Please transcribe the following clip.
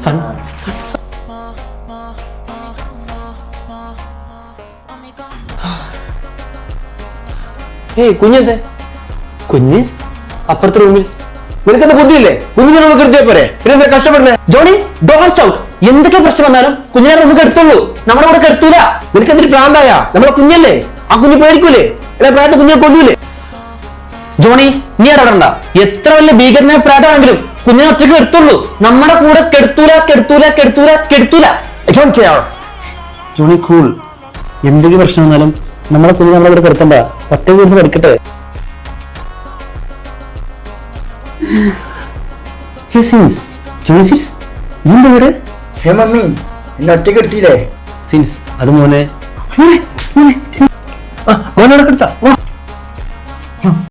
Sun sun sun ഏയ് കുഞ്ഞെന്തേ? കുഞ്ഞ് അപ്പുറത്തെ റൂമിൽ. നിനക്കെന്താ ബുദ്ധിയില്ലേ? കുഞ്ഞിനെ നമുക്ക് എടുത്തേ പോരെ, പിന്നെ എന്താ കഷ്ടപ്പെടുന്നത്? Johnny don't shout. എന്തൊക്കെ പ്രശ്നം വന്നാലും കുഞ്ഞിനെ നമുക്ക് എടുത്തുള്ളൂ, നമ്മുടെ കൂടെ എടുത്തൂല. നിനക്ക് എന്തൊരു പ്രാന്തായ? നമ്മളെ കുഞ്ഞല്ലേ, ആ കുഞ്ഞ് പേടിക്കൂലേ? എല്ലാ പ്രായത്തെ കുഞ്ഞിനെ കൊല്ലൂലേ? ജോണി നീ ഇടപെടണ്ട. എത്ര വലിയ ഭീകരനായ പ്രായമാണെങ്കിലും കുഞ്ഞിനെ ഒറ്റയ്ക്ക് എടുത്തുള്ളൂ, നമ്മുടെ കൂടെ കെടുത്തൂല കെടുത്തൂല കെടുത്തൂല കെടുത്തൂല. Johnny cool. എന്തൊക്കെ പ്രശ്നം വന്നാലും നമ്മളെ കുഞ്ഞിനെ നമ്മളെ കൂടെ കിടത്തണ്ട, ഒറ്റയ്ക്ക് ഇരുന്ന് പഠിക്കട്ടെ. ഹേ മമ്മി, എന്നെ ഒറ്റയ്ക്ക് എടുത്തില്ലേ? സിൻസ് അത് മോനെ മോനോടെ കിടത്താ.